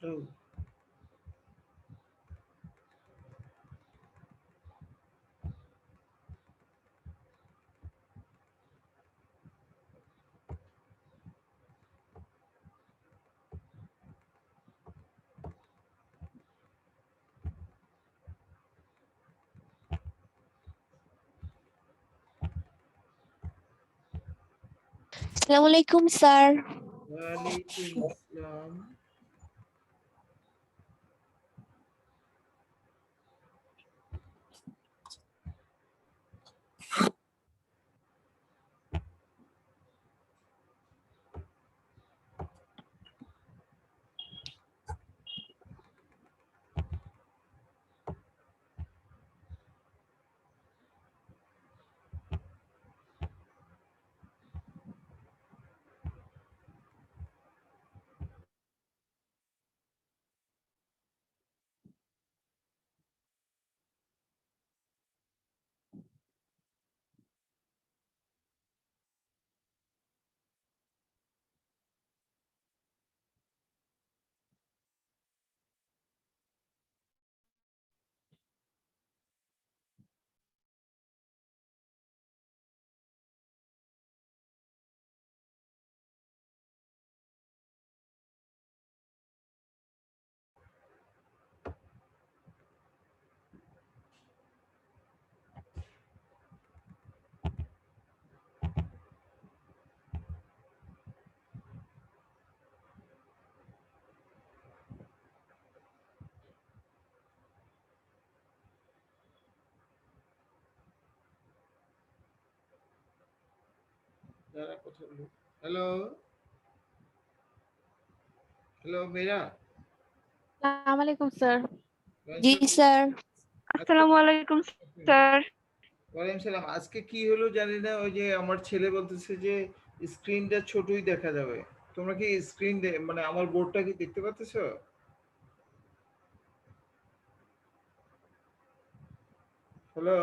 Oh, আসসালামু আলাইকুম sir. Walaikum Assalam. যারা কথা বলুক। হ্যালো, হ্যালো মেরা। আসসালামু আলাইকুম স্যার। জি স্যার। আজকে আসসালামু আলাইকুম স্যার। ওয়ালাইকুম সালাম। আজকে কি হলো জানি না, ওই যে আমার ছেলে বলতেছে যে স্ক্রিনটা ছোটই দেখা যাবে। তোমরা কি স্ক্রিন মানে আমার বোর্ডটা কি দেখতে পাচ্তেছো? হ্যালো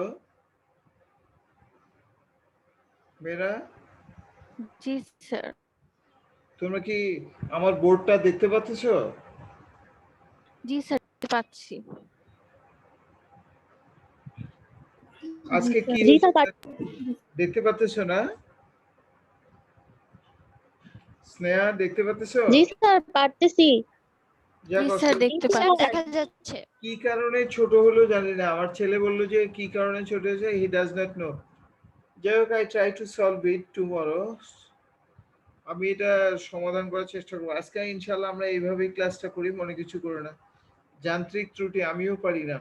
মেরা, জি স্যার। তোমরা কি আমার বোর্ডটা দেখতে পাচ্তেছো? জি স্যার, দেখতে পাচ্ছি। আজকে কি জি হয়েছে স্যার, দেখতে পাচ্তেছো না? স্নেহা দেখতে পাচ্তেছো? জি স্যার পারতেছি। যাক, জি স্যার, দেখতে পাচ্ছি। দেখা যাচ্ছে। কি কারণে ছোট হলো জানি না। আমার ছেলে বললো যে কি কারণে ছোট হয়েছে, হি ডাজ নট নো। যাই হোক, I try to solve it tomorrow. আমি এটা সমাধান করার চেষ্টা করবো। আজকে ইনশাল্লাহ আমরা এইভাবেই ক্লাসটা করি, মনে কিছু করে না। যান্ত্রিক ত্রুটি, আমিও পারি না।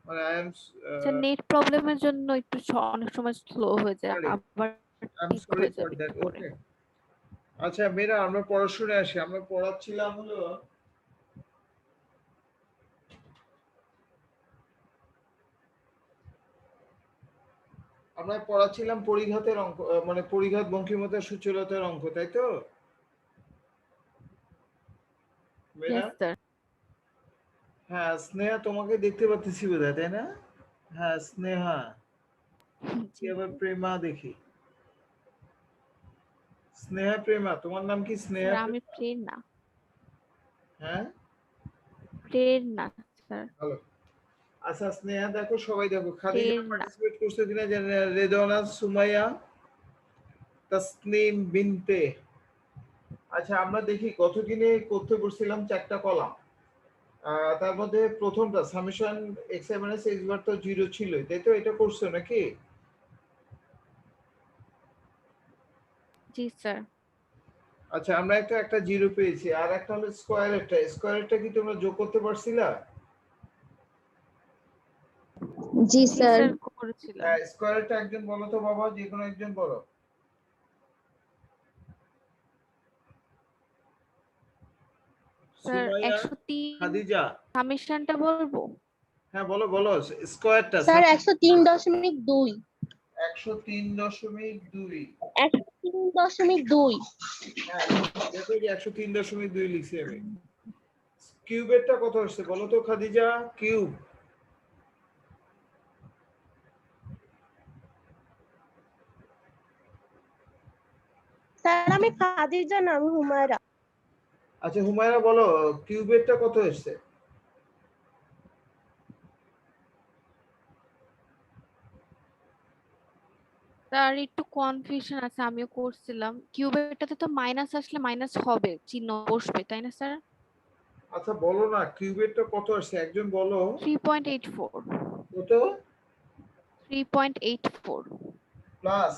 মানে আই এম স্যার, নেট প্রবলেমের জন্য একটু অনেক সময় স্লো হয়ে যায়, সরি, আবার আই এম ঠিক সরি হয়ে ফর যাবে দ্যাট। একটু পরে। ওকে, আচ্ছা মেয়েরা, আমরা পড়াশোনায় আসি। আমরা পড়াচ্ছিলাম হলো আমরা পড়াচ্ছিলাম পরিঘাতের অঙ্ক, মানে পরিঘাত, বঙ্কিমতার, সূচলতার অঙ্ক, তাই তো মেয়েরা? Yes sir. হ্যাঁ, স্নেহা তোমাকে দেখতে পাচ্ছি বোধহয়, তাই না? হ্যাঁ, স্নেহা। কি জি আবার প্রেমা দেখি। স্নেহা প্রেমা, তোমার নাম কি স্যার, স্নেহা আমি প্রেমা? প্রেরণা। হ্যাঁ, প্রেরণা স্যার। ভালো। আচ্ছা স্নেহা, দেখো সবাই দেখো, খাদিজা প্রেরণা। পার্টিসিপেট করছে কিনা জানি না। রেদওয়ানা, সুমাইয়া, তাসনিম, বিনতে। আচ্ছা আমরা দেখি কতদিনে করতে বসছিলাম, চারটা কলাম। তার মধ্যে প্রথমটা summation X I minus X bar তো জিরো ছিলই, তাই তো? এটা করছো নাকি? জি স্যার। আচ্ছা, আমরা একটা একটা জিরো পেয়েছি, আর একটা হলো স্কোয়ারেরটা। স্কোয়ারেরটা কি তোমরা যোগ করতে পারছিলা? জি স্যার, করেছিলাম। হ্যাঁ, স্কোয়ারেরটা একজন বলো তো বাবা, যে কোনো একজন বলো। স্যার, সুমাইয়া, 103 খাদিজা। সামেশনটা বলবো? হ্যাঁ বলো বলো, স্কোয়ারটা। স্যার, 103.2। 103.2। 103.2। হ্যাঁ, দেখো যে 103.2 লিখছি আমি। কিউবেরটা কত আসছে বলো তো খাদিজা? কিউব। স্যার, আমি খাদিজা না, আমি হুমায়রা। আচ্ছা হুমায়রা বলো কিউবেটটা কত এসছে? তার একটু কনফিউশন আছে, আমিও করছিলাম। কিউবেরটাতে তো মাইনাস আসলে মাইনাস হবে, চিহ্ন বসবে, তাই না স্যার? আচ্ছা বলো না কিউবেটটা কত আসছে, একজন বলো। 3.84। কত? 3.84। প্লাস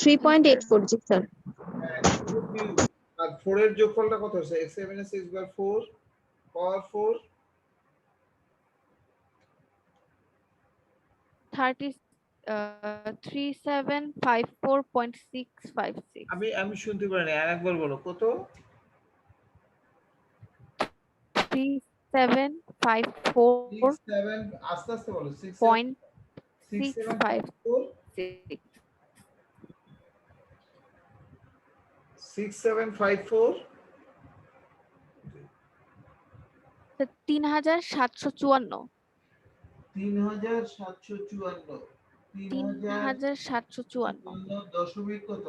3.84 জি স্যার। কিউব আর 4 এর যোগফলটা কত আসছে? x - x/4 পাওয়ার 4। 3754.656। আমি আমি শুনতে পারিনি, আরেকবার বলো কত? 3754.656। 67 আস্তে আস্তে বলো 6754 6754 3754। 3754 3754 3054 দশমিক কত?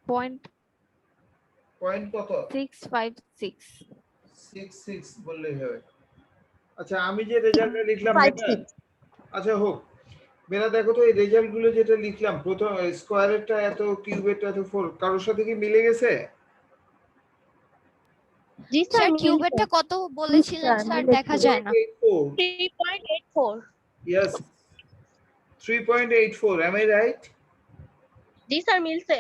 পয়েন্ট পয়েন্ট কত? 656। 66 বললেই হবে। আচ্ছা আমি যে রেজাল্টটা লিখলাম মেটা, 56 আচ্ছা হোক, মেরা দেখো তো এই রেজাল্ট গুলো যেটা লিখলাম প্রথম স্কোয়ারেরটা এত, কিউবেরটা এত, 4 কারোর সাথে কি মিলে গেছে? জি স্যার স্যার মিলছে। কিউবেরটা কত বলেছিলেন স্যার, স্যার, মিলেছে। দেখা যায় না। 3.84 Yes, 3.84, am I right? G sir মিলছে।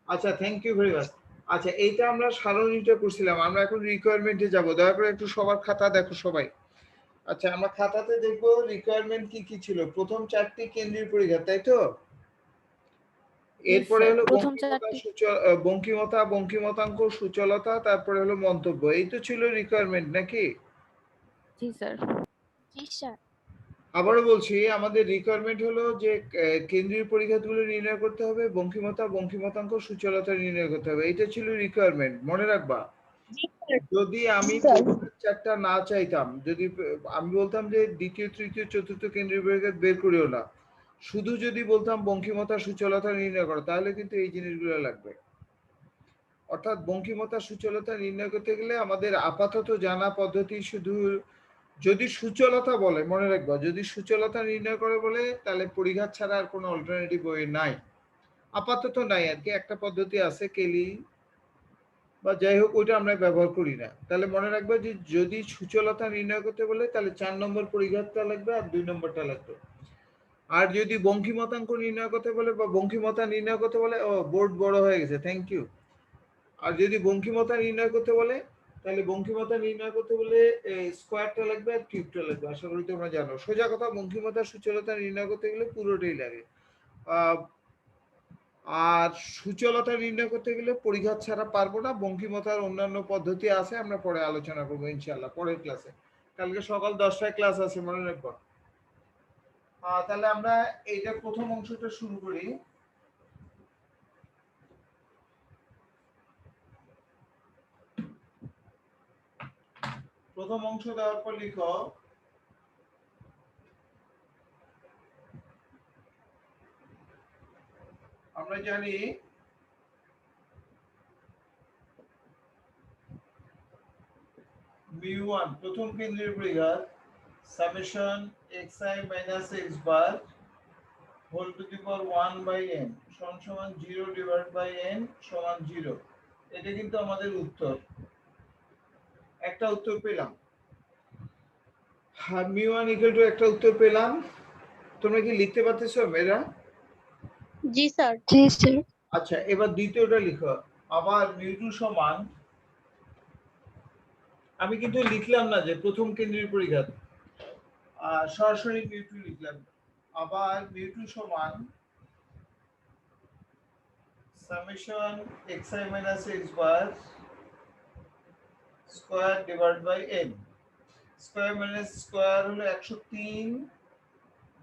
আচ্ছা থ্যাংক ইউ ভেরি মাচ। আচ্ছা এইটা আমরা সারণীটা করছিলাম, আমরা এখন রিকোয়ারমেন্টে যাব। দয়া করে একটু সবার খাতা দেখো সবাই। আচ্ছা আমরা খাতাতে দেখবো রিকোয়ারমেন্ট কি কি ছিল। প্রথম 4টি কেন্দ্রীয় পরীক্ষা, তাই তো? এরপরে হলো প্রথম বঙ্কিমতা, চারটি। বঙ্কিমতা, বঙ্কিমতাঙ্ক, সুচলতা, তারপরে হলো মন্তব্য। এই তো ছিল রিকোয়ারমেন্ট নাকি? জি স্যার। জি স্যার। আবারও বলছি আমাদের রিকোয়ারমেন্ট হলো যে কেন্দ্রীয় পরীক্ষাগুলো নির্ণয় করতে হবে, বঙ্কিমতা, বঙ্কিমতাঙ্ক, সুচলতা নির্ণয় করতে হবে। এটা ছিল রিকোয়ারমেন্ট, মনে রাখবা। জি স্যার। যদি আমি স্যার। পরীক্ষার চারটা না চাইতাম, যদি আমি বলতাম যে দ্বিতীয় তৃতীয় চতুর্থ কেন্দ্রীয় পরীক্ষা বের করিও না, শুধু যদি বলতাম বঙ্কিমতা সুচলতা নির্ণয় করো, তাহলে কিন্তু এই জিনিসগুলো লাগবে। অর্থাৎ বঙ্কিমতা সুচলতা নির্ণয় করতে গেলে আমাদের আপাতত জানা পদ্ধতি শুধু, যদি সুচলতা বলে মনে রাখবা, যদি সুচলতা নির্ণয় করে বলে তাহলে পরিঘাত ছাড়া আর কোনো অল্টারনেটিভ ওয়ে নাই, আপাতত নাই আর কি। একটা পদ্ধতি আছে কেলি বা যাই হোক, ওইটা আমরা ব্যবহার করি না। তাহলে মনে রাখবে যে যদি সুচলতা নির্ণয় করতে বলে তাহলে 4 নম্বর পরিঘাতটা লাগবে আর 2 নম্বরটা লাগবে। আর যদি বঙ্কিমতাঙ্ক নির্ণয় করতে বলে বা বঙ্কিমতা নির্ণয় করতে বলে, ও বোর্ড বড় হয়ে গেছে, থ্যাংক ইউ। আর যদি বঙ্কিমতা নির্ণয় করতে বলে তাহলে বঙ্কিমতা নির্ণয় করতে বলে স্কোয়ারটা লাগবে আর কিউবটা লাগবে। আশা করি তোমরা জানো। সোজা কথা, বঙ্কিমতা সুচলতা নির্ণয় করতে গেলে পুরোটাই লাগে। আহ, আর সুচলতা নির্ণয় করতে গেলে পরিঘাত ছাড়া পারবো না। বঙ্কিমতার অন্যান্য পদ্ধতি আছে, আমরা পরে আলোচনা করবো ইনশাল্লাহ পরের ক্লাসে। কালকে সকাল 10টায় ক্লাস আছে, মনে রাখবো। তাহলে আমরা এইটা প্রথম অংশটা শুরু করি। প্রথম অংশ দেওয়ার পর লিখো আমরা জানি mu1 প্রথম কেন্দ্রীয় পরিঘাত summation xi minus x bar whole to the power 1 by n সমান 0 divided by n সমান 0। এটা কিন্তু আমাদের উত্তর। একটা উত্তর পেলাম, mu1 equal to একটা উত্তর পেলাম। তোমরা কি লিখতে পারতেছো মেয়েরা? জি স্যার। জি স্যার। আচ্ছা এবার দ্বিতীয়টা লিখো। আবার mu2 সমান, আমি কিন্তু লিখলাম না যে প্রথম কেন্দ্রীয় পরিঘাত, সরাসরি mu2 লিখলাম। আবার mu2 সমান summation xi minus x bar square divided by n, square minus square হলো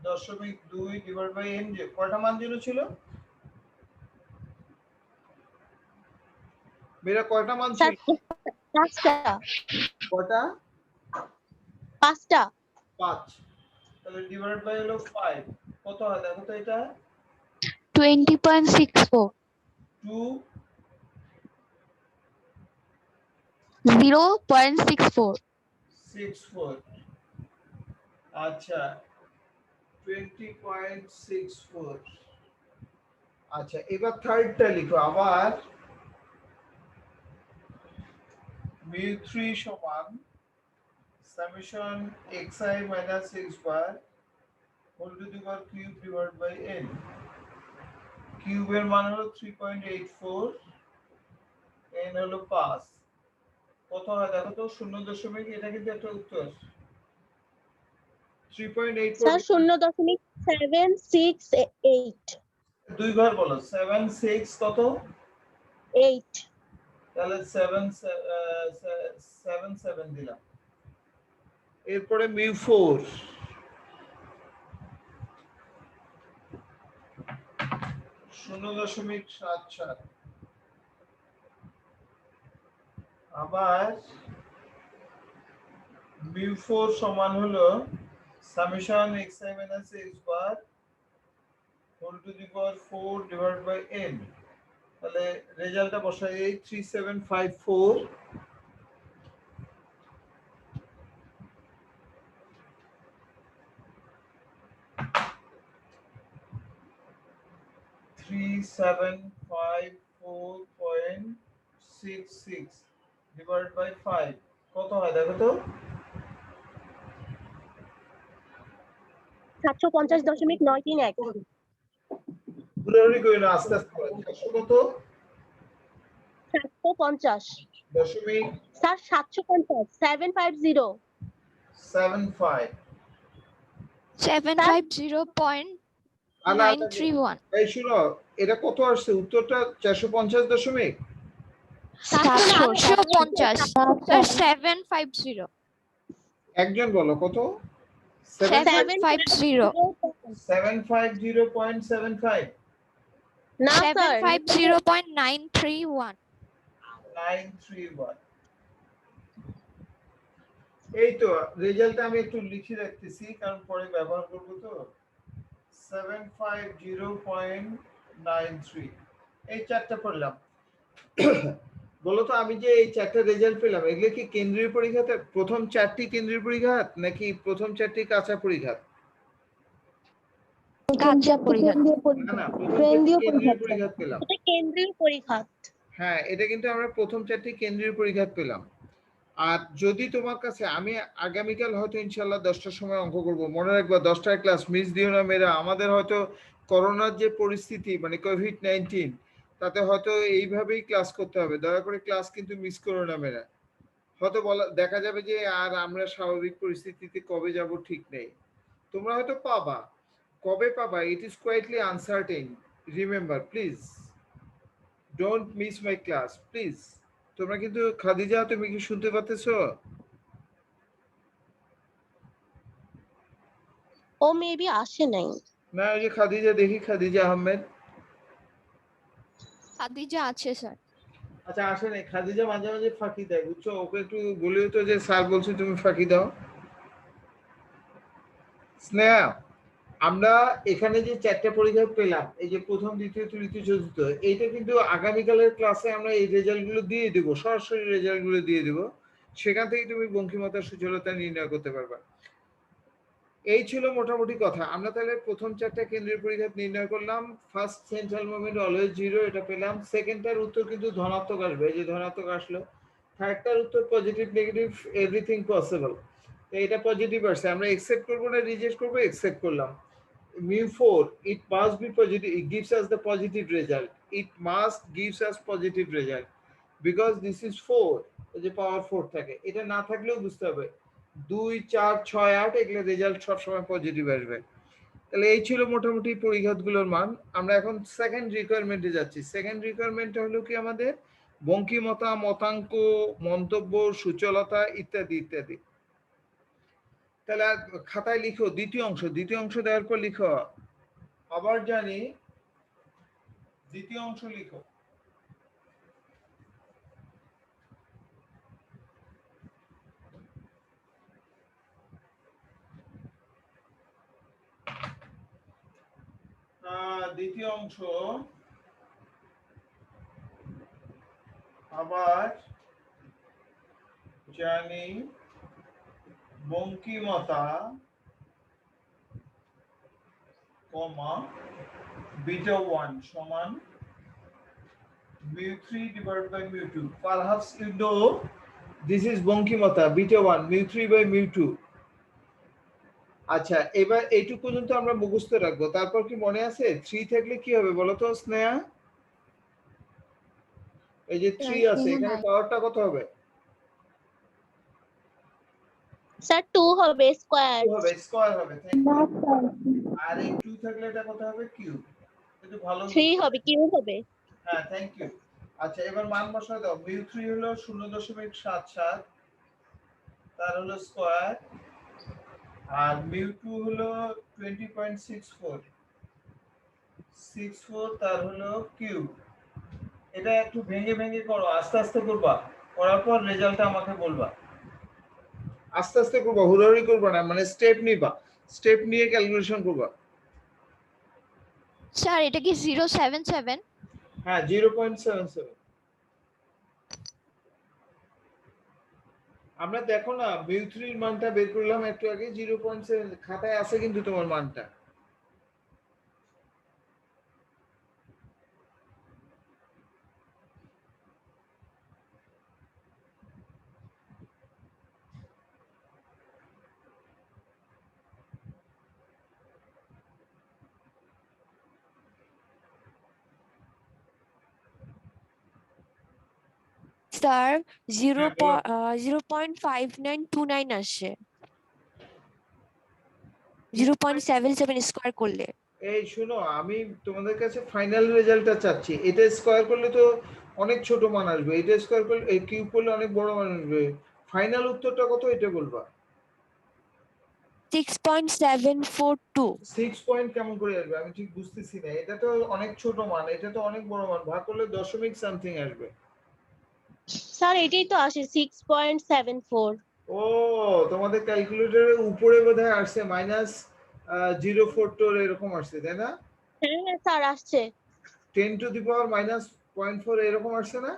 103.2 ডিভাইড বাই n। যে কয়টা মান যেন ছিল মেরা, কয়টা মান ছিল? পাঁচটা। কয়টা? 5টা। 5। তাহলে ডিভাইড বাই হলো 5, কত হয় দেখো তো এটা? 20.64। 2 0.64 64 আচ্ছা 20.64 আচ্ছা এবার থার্ডটা লিখো আবার mu3 সমান summation xi minus x bar whole to the power cube divided by n কিউবের মান হলো 3.84 n হলো 5 কত হয় দেখো তো 0 এটা কিন্তু একটা উত্তর 3.84 স্যার 0.768 দুই ঘর বলো 7 6 কত 8 তাহলে 7 7 দিলাম এরপরে mu4 0.77 আবার mu4 সমান হলো summation xi minus x bar whole to the power 4 divided by n তাহলে রেজাল্টটা বসাই এই 3754 3754.66 divided by 5 কত হয় দেখো তো 750.931 ঘুরাঘুরি করি না আস্তে আস্তে করে 400 কত 750 দশমিক স্যার 750 750 75 750.931 এই শুনো এটা কত আসছে উত্তরটা 450 দশমিক 750 স্যার 750 একজন বলো কত 750 750.75 না স্যার 750.931 931 এই তো রেজাল্টটা আমি একটু লিখে রাখতেছি কারণ পরে ব্যবহার করব তো 750.93 এই চারটা পড়লাম বলো তো আমি যে এই চারটা রেজাল্ট পেলাম এগুলো কি কেন্দ্রীয় পরীক্ষাতে প্রথম চারটি কেন্দ্রীয় পরীক্ষা নাকি প্রথম চারটি কাঁচা পরীক্ষা কাঁচা পরীক্ষা না না প্রথম চারটি কেন্দ্রীয় পরীক্ষা পেলাম এটা কেন্দ্রীয় পরীক্ষা হ্যাঁ এটা কিন্তু আমরা প্রথম চারটি কেন্দ্রীয় পরীক্ষা পেলাম আর যদি তোমার কাছে আমি আগামীকাল হয়তো ইনশাআল্লাহ 10টার সময় অঙ্ক করব মনে রাখবা 10টার ক্লাস মিস দিও না মেয়েরা আমাদের হয়তো করোনার যে পরিস্থিতি মানে কোভিড-19 তাতে হয়তো এইভাবেই ক্লাস করতে হবে দয়া করে ক্লাস কিন্তু মিস করো না মেয়েরা হয়তো বলা দেখা যাবে যে আর আমরা স্বাভাবিক পরিস্থিতিতে কবে যাব ঠিক নেই তোমরা হয়তো পাবা কবে পাবা it is quietly uncertain remember please don't miss my class please তোমরা কিন্তু খাদিজা তুমি কি শুনতে পাচ্ছো ও মেবি আসে নাই না ওই যে খাদিজা দেখি খাদিজা আহমেদ খাদিজা আছে স্যার আচ্ছা আসে নাই খাদিজা মাঝে মাঝে ফাঁকি দেয় বুঝছো ওকে একটু বলিও তো যে স্যার বলছে তুমি ফাঁকি দাও স্নেহা আমরা এখানে যে চারটা পরীক্ষা পেলাম এই যে প্রথম দ্বিতীয় তৃতীয় চতুর্থ এইটা কিন্তু আগামীকালের ক্লাসে আমরা এই রেজাল্টগুলো দিয়ে দেব সরাসরি রেজাল্টগুলো দিয়ে দেব সেখান থেকে তুমি বঙ্কিমতার সুচলতা নির্ণয় করতে পারবা এই ছিল মোটামুটি কথা আমরা তাহলে প্রথম চারটা কেন্দ্রীয় পরীক্ষা নির্ণয় করলাম first central moment always zero এটা পেলাম সেকেন্ডটার উত্তর কিন্তু ধনাত্মক আসবে এই যে ধনাত্মক আসলো থার্ডটার উত্তর পজিটিভ নেগেটিভ এভরিথিং পসিবল তো এটা পজিটিভ আসছে আমরা একসেপ্ট করবো না রিজেক্ট করবো একসেপ্ট করলাম mu4 it must be positive it gives us the positive result it must gives us positive result because this is 4 যে পাওয়ার 4 থাকে এটা না থাকলেও বুঝতে হবে 2 4 6 8 এগুলো রেজাল্ট সব সময় পজিটিভ আসবে তাহলে এই ছিল মোটামুটি পরীক্ষাগুলোর মান আমরা এখন সেকেন্ড রিকোয়ারমেন্টে যাচ্ছি সেকেন্ড রিকোয়ারমেন্টটা হলো কি আমাদের বঙ্কিমতা মতাঙ্ক মন্তব্য সূচলতা ইত্যাদি ইত্যাদি তাহলে খাতায় লিখো দ্বিতীয় অংশ দেওয়ার পর লিখো আবার জানি দ্বিতীয় অংশ লিখো দ্বিতীয় অংশ আবার জানি বঙ্কিমতা কমা বিটা 1 সমান mu3 divided by mu2. Perhaps you know this is বঙ্কিমতা বিটা 1 mu3 by mu2. আচ্ছা, এবার এইটুকু পর্যন্ত আমরা মুখস্থ রাখবো। তারপর কি মনে আছে 3 থাকলে কি হবে বলো তো স্নেহা? এই যে 3 আছে এখানে পাওয়ারটা কত হবে? স্যার 2 হবে স্কয়ার। 2 হবে, স্কয়ার হবে। Thank you. আর এই 2 থাকলে এটা কত হবে? কিউব। একটু ভালো 3 হবে কিউব হবে। হ্যাঁ, থ্যাংক ইউ। আচ্ছা, এবার মান বসায় দাও। mu3 হলো 0.77 তার হলো স্কয়ার আর mu2 হলো 20.64 64 তার হলো কিউব। এটা একটু ভেঙে ভেঙে করো, আস্তে আস্তে করবা, করার পর রেজাল্টটা আমাকে বলবা। আস্তে আস্তে করবা, হুড়াহুড়ি করবা না, মানে স্টেপ নিবা, স্টেপ নিয়ে ক্যালকুলেশন করবা। স্যার এটা কি 077? হ্যাঁ 0.77। আমরা দেখো না mu3 এর মানটা বের করলাম একটু আগে 0.7 খাতায় আছে কিন্তু তোমার মানটা। স্যার হ্যাঁ, 0.5929 আসে 0.77 স্কয়ার করলে। এই শুনো, আমি তোমাদের কাছে ফাইনাল রেজাল্টটা চাচ্ছি। এটা স্কয়ার করলে তো অনেক ছোট মান আসবে, এটা স্কয়ার করলে এই কিউব করলে অনেক বড় মান আসবে। ফাইনাল উত্তরটা কত এটা বলবা। 6.742। 6 পয়েন্ট কেমন করে আসবে আমি ঠিক বুঝতেছি না। এটা তো অনেক ছোট মান, এটা তো অনেক বড় মান, ভাগ করলে দশমিক সামথিং আসবে। স্যার এটাই তো আসে 6.74। ও, তোমাদের ক্যালকুলেটরের উপরে বোধহয় আসছে -0.4 এরকম আসছে তাই না? হ্যাঁ স্যার আসছে। 10 টু দি পাওয়ার -0.4 এরকম আসছে না?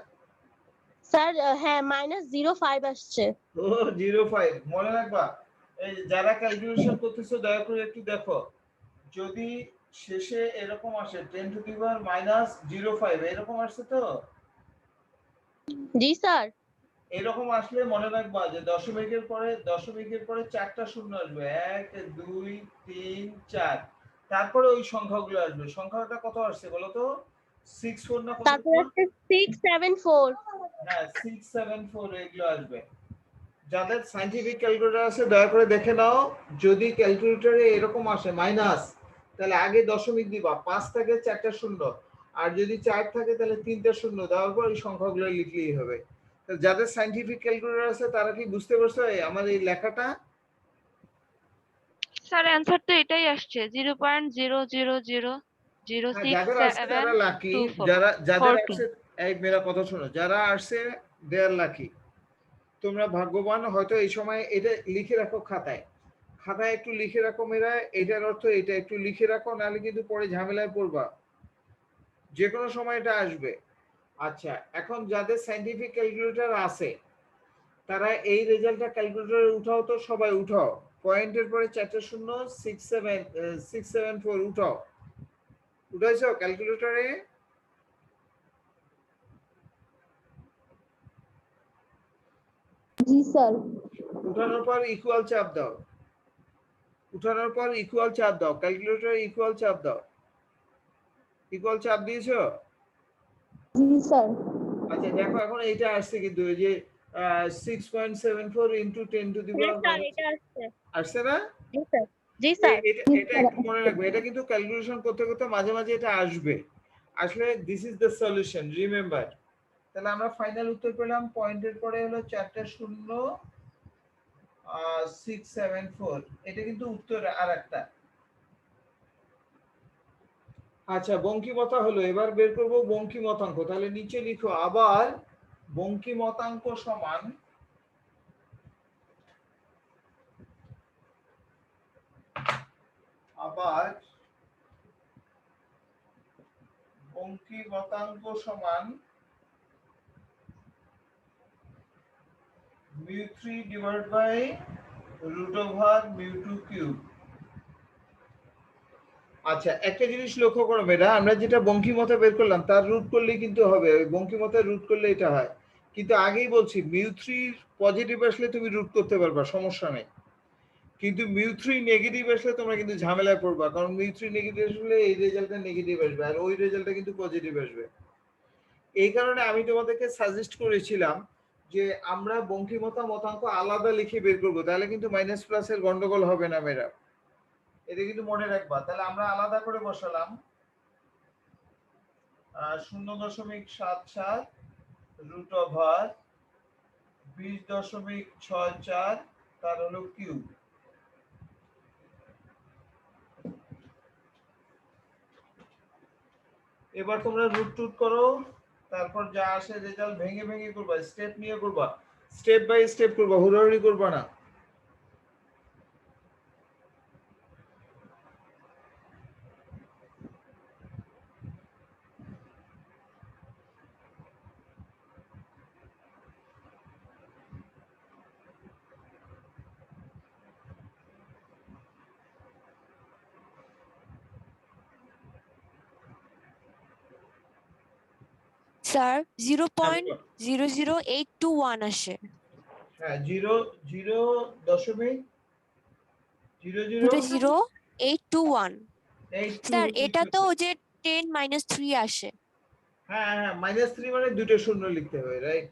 স্যার হ্যাঁ -05 আসছে। ও 0.5 মনে রাখবা। এই যারা ক্যালকুলেশন করতেছো দয়া করে একটু দেখো, যদি শেষে এরকম আসে 10 টু দি পাওয়ার -05 এরকম আসছে তো? জি স্যার। এরকম আসলে মনে রাখবা যে দশমিকের পরে 4টা শূন্য আসবে, 1 2 3 4, তারপরে ওই সংখ্যাগুলো আসবে। সংখ্যাটা কত আসছে বলো তো? 64 না কত? তারপর আসছে 674। হ্যাঁ 674 এগুলো আসবে। যাদের সায়েন্টিফিক ক্যালকুলেটর আছে দয়া করে দেখে নাও, যদি ক্যালকুলেটরে এরকম আসে মাইনাস তাহলে আগে দশমিক দিবা, 5 থাকে 4টা শূন্য, আর যদি 4 থাকে তাহলে 3টা শূন্য দেওয়ার পর এই সংখ্যাগুলো লিখলেই হবে। তো যাদের সায়েন্টিফিক ক্যালকুলেটর আছে তারা কি বুঝতে পারছো আমার এই লেখাটা? স্যার অ্যান্সার তো এটাই আসছে হ্যাঁ, যাদের আসছে তারা লাকি, 0.0000672 যাদের 42। আসছে এই মেরা কথা শোনো, যারা আসছে দে আর লাকি, তোমরা ভাগ্যবান। হয়তো এই সময় এটা লিখে রাখো খাতায়, খাতায় একটু লিখে রাখো মেয়েরা, এটার অর্থ এটা একটু লিখে রাখো, নাহলে কিন্তু পরে ঝামেলায় পড়বা, যে কোনো সময় এটা আসবে। আচ্ছা, এখন যাদের সায়েন্টিফিক ক্যালকুলেটর আছে তারা এই রেজাল্টটা ক্যালকুলেটরে উঠাও তো, সবাই উঠাও, পয়েন্টের পরে 4টা শূন্য, 674 উঠাও। উঠাইছো ক্যালকুলেটরে? জি স্যার। উঠানোর পর ইকুয়াল চাপ দাও, উঠানোর পর ইকুয়াল চাপ দাও, ক্যালকুলেটরে ইকুয়াল চাপ দাও। ইকুয়াল চাপ দিয়েছো? জি স্যার। আচ্ছা দেখো এখন এইটা আসছে কিন্তু এই যে 6.74 ইনটু 10 টু দি হ্যাঁ পাওয়ার স্যার মাইনাস, এটা আসছে। আসছে না? জি স্যার। জি স্যার। এটা এটা একটু মনে রাখবে, এটা কিন্তু ক্যালকুলেশন করতে করতে মাঝে মাঝে এটা আসবে। আসলে this is the solution, remember. তাহলে আমরা ফাইনাল উত্তর পেলাম, পয়েন্টের পরে হলো 4টা শূন্য 674, এটা কিন্তু উত্তর আরেকটা। আচ্ছা, বঙ্কিমতা হলো, এবার বের করব বঙ্কিমতাঙ্ক। তাহলে নিচে লিখো আবার বঙ্কিমতাঙ্ক সমান আবার বঙ্কিমতাঙ্ক সমান mu3 divided by root over mu2 cube। আচ্ছা, একটা জিনিস লক্ষ্য করো বেটা, আমরা যেটা বঙ্কিমতা বের করলাম তার রুট করলেই কিন্তু হবে, ওই বঙ্কিমতার রুট করলে এটা হয়। কিন্তু আগেই বলছি mu3 পজিটিভ আসলে তুমি রুট করতে পারবা, সমস্যা নেই। কিন্তু mu3 নেগেটিভ আসলে তোমরা কিন্তু ঝামেলায় পড়বা, কারণ mu3 নেগেটিভ আসলে এই রেজাল্টটা নেগেটিভ আসবে আর ওই রেজাল্টটা কিন্তু পজিটিভ আসবে। এই কারণে আমি তোমাদেরকে সাজেস্ট করেছিলাম যে আমরা বঙ্কিমতা মতাঙ্ক আলাদা লিখে বের করবো, তাহলে কিন্তু মাইনাস প্লাসের গন্ডগোল হবে না মেয়েরা, এটা কিন্তু মনে রাখবা। তাহলে আমরা আলাদা করে বসালাম 0.77 রুট ওভার 20.64 তার হলো কিউব। এবার তোমরা রুট টুট করো, তারপর যা আসে রেজাল্ট ভেঙে ভেঙে করবা, স্টেপ নিয়ে করবা, স্টেপ বাই স্টেপ করবা, হুড়াহুড়ি করবা না। স্যার 0.00821 আসে। হ্যাঁ, 0.00821 স্যার, এটা তো 0.00821। যে 10 - 3 আসে। হ্যাঁ হ্যাঁ, -3 মানে দুটো শূন্য লিখতে হবে, রাইট?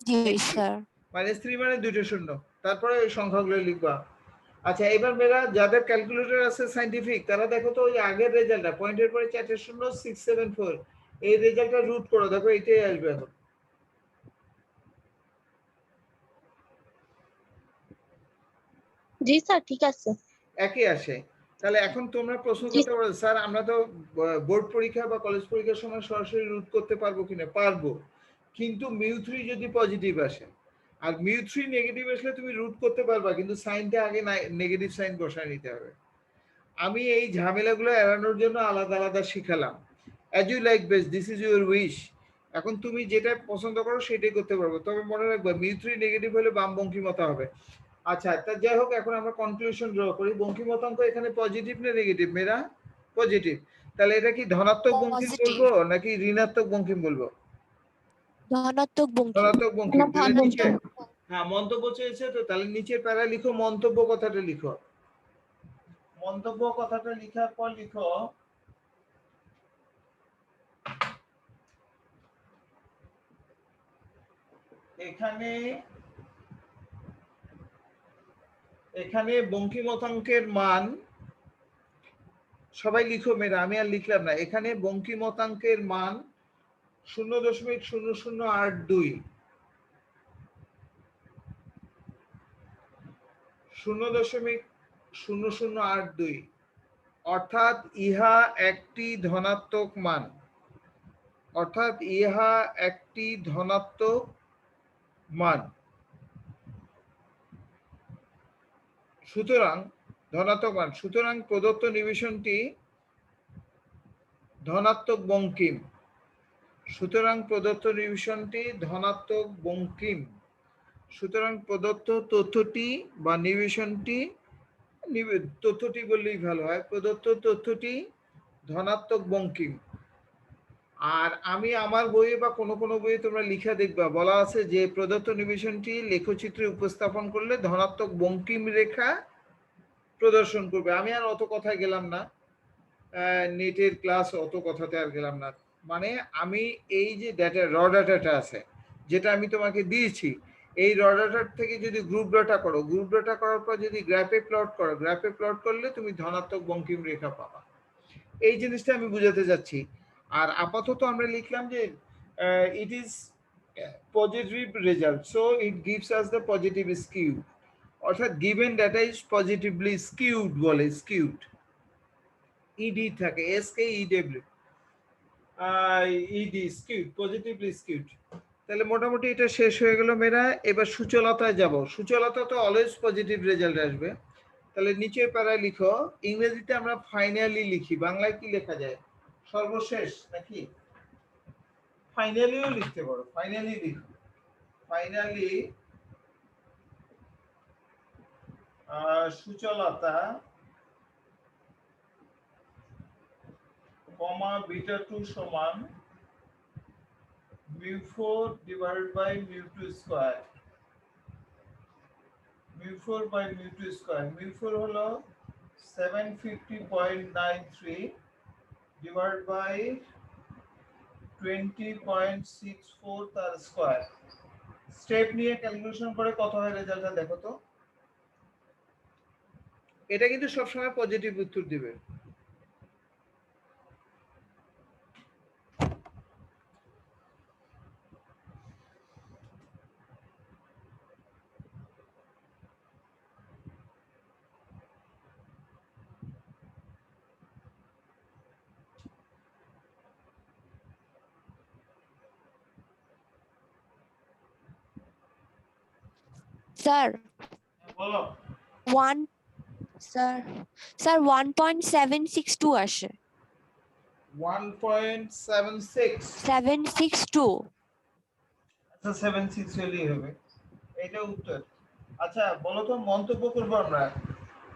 জি স্যার। -3 মানে দুটো শূন্য, তারপরে ওই সংখ্যাগুলো লিখবা। আচ্ছা, এবার মেয়েরা যাদের ক্যালকুলেটর আছে সাইন্টিফিক, তারা দেখো তো ওই আগের রেজাল্টটা, পয়েন্টের পরে 4 শূন্য 674, এই রেজাল্টটা রুট করো, দেখো এটাই আসবে এখন। জি স্যার, ঠিক আছে। একই আসে। তাহলে এখন তোমরা প্রশ্ন জি করতে পারো, স্যার আমরা তো বোর্ড পরীক্ষা বা কলেজ পরীক্ষার সময় সরাসরি রুট করতে পারবো কিনা? পারবো, কিন্তু mu3 যদি পজিটিভ আসে আর mu3 নেগেটিভ আসলে তুমি রুট করতে পারবা, কিন্তু সাইনটা আগে নেগেটিভ সাইন বসায় নিতে হবে। আমি এই ঝামেলাগুলো এড়ানোর জন্য আলাদা আলাদা শিখালাম। As you like best, this is your wish. এখন তুমি যেটা পছন্দ করো সেটাই করতে পারবো, তবে মনে রাখবে mu3 নেগেটিভ হলে বাম বঙ্কিমতা হবে। আচ্ছা, তা যাই হোক, এখন আমরা কনক্লুশন ড্র করি। বঙ্কিমতাঙ্ক এখানে পজিটিভ না নেগেটিভ মেয়েরা? পজিটিভ। তাহলে এটা কি ধনাত্মক বঙ্কিম পজিটিভ। বলবো নাকি ঋণাত্মক বঙ্কিম বলবো? ধনাত্মক বঙ্কিম। ধনাত্মক বঙ্কিম। তাহলে ধনাত্মক নিচে, বঙ্কিম। হ্যাঁ মন্তব্য চেয়েছে তো, তাহলে নিচের প্যারা লিখো, মন্তব্য কথাটা লিখো। মন্তব্য কথাটা লিখার পর লিখো এখানে, এখানে বঙ্কিমতাঙ্কের মান, সবাই লিখো মেয়েরা, আমি আর লিখলাম না। এখানে বঙ্কিমতাঙ্কের মান 0.0082, 0.0082, অর্থাৎ ইহা একটি ধনাত্মক মান, অর্থাৎ ইহা একটি ধনাত্মক মান। সুতরাং ধনাত্মক মান, সুতরাং প্রদত্ত নিবেশনটি ধনাত্মক বঙ্কিম। সুতরাং প্রদত্ত নিবেশনটি ধনাত্মক বঙ্কিম। সুতরাং প্রদত্ত তথ্যটি বা নিবেশনটি, তথ্যটি বললেই ভালো হয়, প্রদত্ত তথ্যটি ধনাত্মক বঙ্কিম। আর আমি আমার বইয়ে বা কোনো কোনো বইয়ে তোমরা লিখা দেখবা, বলা আছে যে প্রদত্ত নিবেশনটি লেখচিত্রে উপস্থাপন করলে ধনাত্মক বঙ্কিম রেখা প্রদর্শন করবে। আমি আর অত কথায় গেলাম না, নেটের ক্লাস অত কথাতে আর গেলাম না। মানে আমি এই যে ডাটা, র ডাটাটা আছে যেটা আমি তোমাকে দিয়েছি, এই র ডাটার থেকে যদি গ্রুপ ডাটা করো, গ্রুপ ডাটা করার পর যদি গ্রাফে প্লট করো, গ্রাফে প্লট করলে তুমি ধনাত্মক বঙ্কিম রেখা পাবা। এই জিনিসটা আমি বুঝাতে যাচ্ছি। আর আপাতত আমরা লিখলাম যে it is positive result, so it gives us the positive skew, অর্থাৎ given data is positively skewed বলে, স্কিউড ইডি থাকে, S K E W, E D, skewed, positively skewed. তাহলে মোটামুটি এটা শেষ হয়ে গেল মেয়েরা। এবার সূচলতায় যাব। সূচলতা তো অলওয়েজ পজিটিভ রেজাল্ট আসবে। তাহলে নিচের প্যারায় লিখো, ইংরেজিতে আমরা ফাইনালি লিখি, বাংলায় কি লেখা যায়? সর্বশেষ নাকি? ফাইনালিও লিখতে পারো, ফাইনালি লিখো, ফাইনালি সুচলতা কমা বিটা 2 সমান mu4 divided by mu2 square, mu4 by mu2 square, mu4 হলো 750.93 divided by 20.64 তার স্কয়ার। স্টেপ নিয়ে ক্যালকুলেশন করে কত হয় রেজাল্টটা দেখো তো। এটা কিন্তু সবসময় পজিটিভ উত্তর দিবে। স্যার বলো। 1.762 আসে। 1.76 762। আচ্ছা 76 হলেই হবে, এটা উত্তর। আচ্ছা বলো তো, মন্তব্য করব আমরা,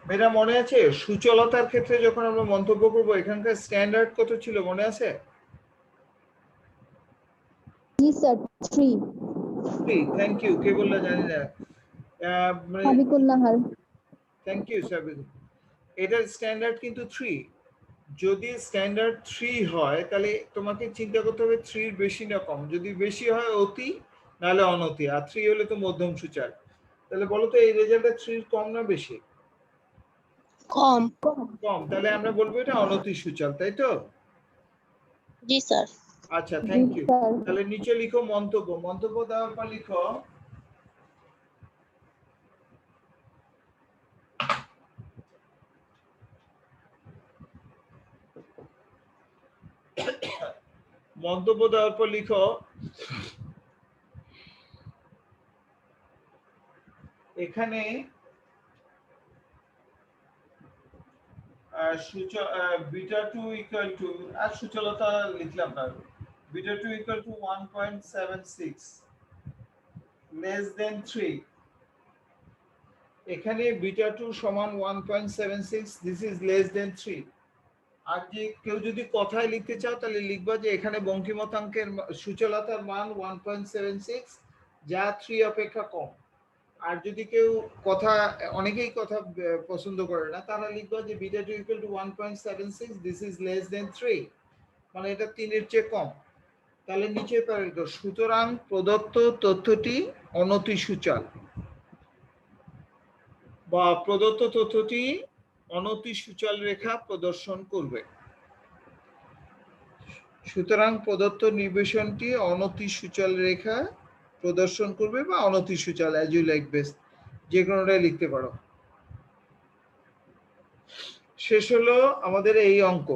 মেয়েরা মনে আছে সুচলতার ক্ষেত্রে যখন আমরা মন্তব্য করব এখানকার স্ট্যান্ডার্ড কত ছিল মনে আছে? জি স্যার 3 থ্যাংক ইউ। কে বললো জানি না, হাবিকুল্লাহ থ্যাংক ইউ সাবির। এটার স্ট্যান্ডার্ড কিন্তু 3। যদি স্ট্যান্ডার্ড 3 হয় তাহলে তোমাকে চিন্তা করতে হবে 3 এর বেশি না কম। যদি বেশি হয় অতি, নাহলে অনতি, আর 3 হলে তো মধ্যম সূচক। তাহলে বলো তো এই রেজাল্টটা 3 এর কম না বেশি? কম। কম, তাহলে আমরা বলবো এটা অনতি সূচক, তাই তো? জি স্যার। আচ্ছা থ্যাংক ইউ। তাহলে নিচে লিখো মন্তব্য। মন্তব্য দেওয়ার পর লিখো মন্তব্য দেওয়ার পর লিখো এখানে বিটা 2 ইকুয়াল টু, আর সুচলতা লিখলাম না, beta 2 equal to 1.76 less than 3। এখানে বিটা 2 সমান 1.76, দিস ইজ লেস দেন 3। আর যে কেউ যদি কথায় লিখতে চাও তাহলে লিখবা যে এখানে বঙ্কিমতাঙ্কের সুচলতার মান 1.76 যা 3 অপেক্ষা কম। আর যদি কেউ কথা, অনেকেই কথা পছন্দ করে না, তারা লিখবা যে beta 2 equal to 1.76 this is less than 3, মানে এটা 3 এর চেয়ে কম। তাহলে নিচে প্যারাগ্রাফ, সুতরাং প্রদত্ত তথ্যটি অনতি সূচক বা প্রদত্ত তথ্যটি অনতি সূচল রেখা প্রদর্শন করবে। সুতরাং প্রদত্ত নির্দেশনটি অনতি সূচল রেখা প্রদর্শন করবে বা অনতি সূচল, অ্যাজ ইউ লাইক বেস্ট, যে কোনোটাই লিখতে পারো। শেষ হলো আমাদের এই অঙ্ক।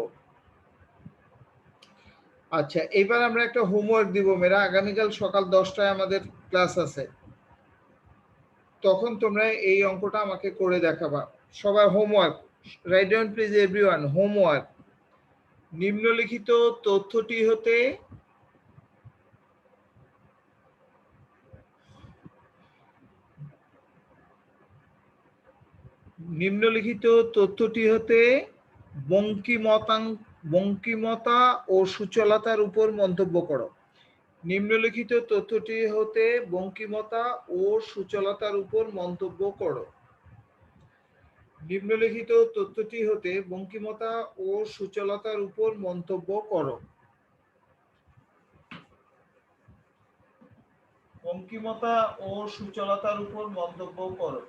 আচ্ছা এবার আমরা একটা হোমওয়ার্ক দিব মেয়েরা। আগামীকাল সকাল 10টায় আমাদের ক্লাস আছে, তখন তোমরা এই অঙ্কটা আমাকে করে দেখাবা। সবাই homework, write down please everyone, homework. নিম্নলিখিত তথ্যটি হতে বঙ্কিমতা ও সুচলতার উপর মন্তব্য করো। নিম্নলিখিত তথ্যটি হতে বঙ্কিমতা ও সুচলতার উপর মন্তব্য করো। নিম্নলিখিত তথ্যটি হতে বঙ্কিমতা ও সুচলতার উপর মন্তব্য করো। বঙ্কিমতা ও সুচলতার উপর মন্তব্য করো।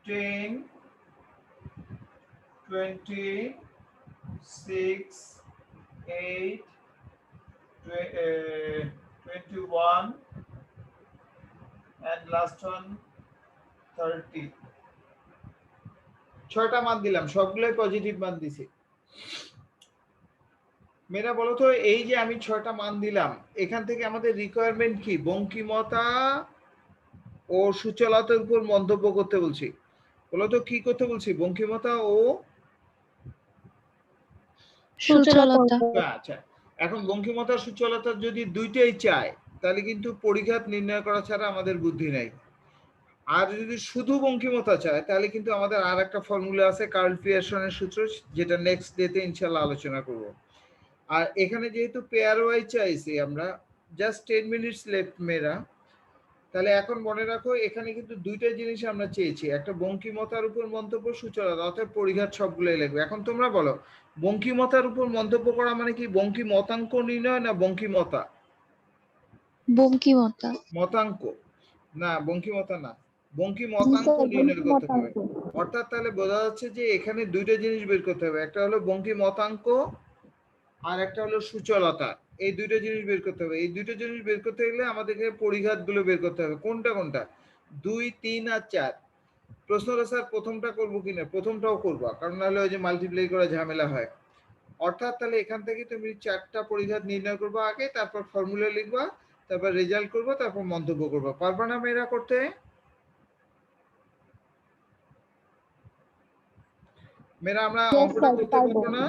10, 20, 6, 8, 21 and last one 30। 6টা মান দিলাম, সবগুলোই পজিটিভ মান দিছি। মেয়েরা বলো তো, এই যে আমি 6টা মান দিলাম, এখান থেকে আমাদের রিকোয়ারমেন্ট কি? বঙ্কিমতা ও সুচলতার উপর মন্তব্য করতে বলছি। বলো তো কি করতে বলছি? বঙ্কিমতা ও সুচলতা। আচ্ছা এখন বঙ্কিমতা সুচলতা যদি দুইটাই চায় তাহলে কিন্তু পরিঘাত নির্ণয় করা ছাড়া আমাদের বুদ্ধি নাই। আর যদি শুধু বঙ্কিমতা চায় তাহলে কিন্তু আমাদের আর একটা ফর্মুলা আছে, কার্ল পিয়ারসনের সূত্র, যেটা নেক্সট ডেতে ইনশাল্লাহ আলোচনা করব। আর এখানে যেহেতু পেয়ার ওয়াইজ চাইছি আমরা, জাস্ট 10 মিনিটস লেফট মেয়েরা, তাহলে এখন মনে রাখো এখানে কিন্তু দুইটা জিনিস আমরা চেয়েছি, একটা বঙ্কিমতার উপর মন্তব্য, সূচনা, অর্থাৎ পরিঘাত সবগুলোই লিখবে। এখন তোমরা বলো বঙ্কিমতার উপর মন্তব্য করা মানে কি বঙ্কিমতাঙ্ক নির্ণয় না বঙ্কিমতা? বঙ্কিমতা। মতাঙ্ক না, বঙ্কিমতা না, বঙ্কিমতাঙ্ক নির্ণয় করতে হবে। অর্থাৎ তাহলে বোঝা যাচ্ছে যে এখানে দুইটা জিনিস বের করতে হবে, একটা হলো বঙ্কিমতাঙ্ক আর একটা হলো সূচলতা। এই দুইটা জিনিস বের করতে হবে। এই দুইটা জিনিস বের করতে গেলে আমাদেরকে পরিঘাত গুলো বের করতে হবে। কোনটা কোনটা? 2, 3 আর 4। প্রশ্ন হলো স্যার প্রথমটা করবো কিনা? প্রথমটাও করবা, কারণ নাহলে ওই যে মাল্টিপ্লাই করা ঝামেলা হয়। অর্থাৎ তাহলে এখান থেকে তুমি 4টা পরিঘাত নির্ণয় করবা আগে, তারপর ফর্মুলা লিখবা, তারপর রেজাল্ট করবা, তারপর মন্তব্য করবা। পারবা না মেয়েরা করতে? মেয়েরা আমরা অঙ্কটা করতে পারবো না?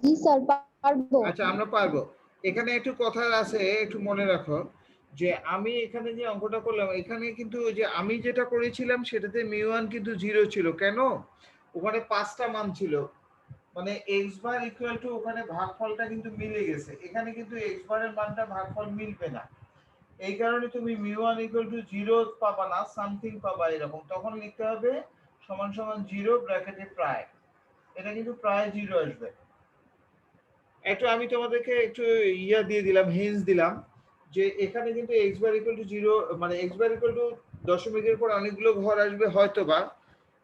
জি স্যার পারবো। আচ্ছা আমরা পারবো। এখানে একটু কথা আছে, একটু মনে রাখো যে আমি এখানে যে অঙ্কটা করলাম, এখানে কিন্তু যে আমি যেটা করেছিলাম সেটাতে μ1 কিন্তু 0 ছিল। কেন? ওখানে 5টা মান ছিল, মানে x বার ইকুয়াল টু, ওখানে ভাগফলটা কিন্তু মিলে গেছে। এখানে কিন্তু x বারের মানটা ভাগফল মিলবে না, এই কারণে তুমি μ1 ইকুয়াল টু 0 পাবা না, সামথিং পাবা এরকম। তখন লিখতে হবে সমান সমান 0 ব্র্যাকেটে প্রায়, এটা কিন্তু প্রায় 0 আসবে। একটু আমি তোমাদেরকে একটু ইয়া দিয়ে দিলাম, হিন্টস দিলাম যে এখানে কিন্তু x বার ইকুয়াল টু 0, মানে x বার ইকুয়াল টু দশমিকের পর অনেকগুলো ঘর আসবে হয়তোবা,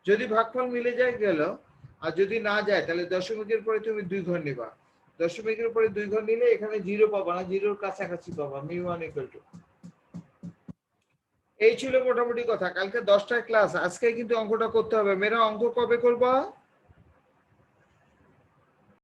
যদি ভাগফল মিলে যায় গেল, আর যদি না যায় তাহলে দশমিকের পরে তুমি 2 ঘর নিবা। দশমিকের পরে 2 ঘর নিলে এখানে 0 পাবা না, 0-র কাছাকাছি পাবা, μ1 ইকুয়াল টু। এই ছিল মোটামুটি কথা। কালকে 10টায় ক্লাস, আজকে কিন্তু অঙ্কটা করতে হবে। মেয়েরা অঙ্ক কবে করবা?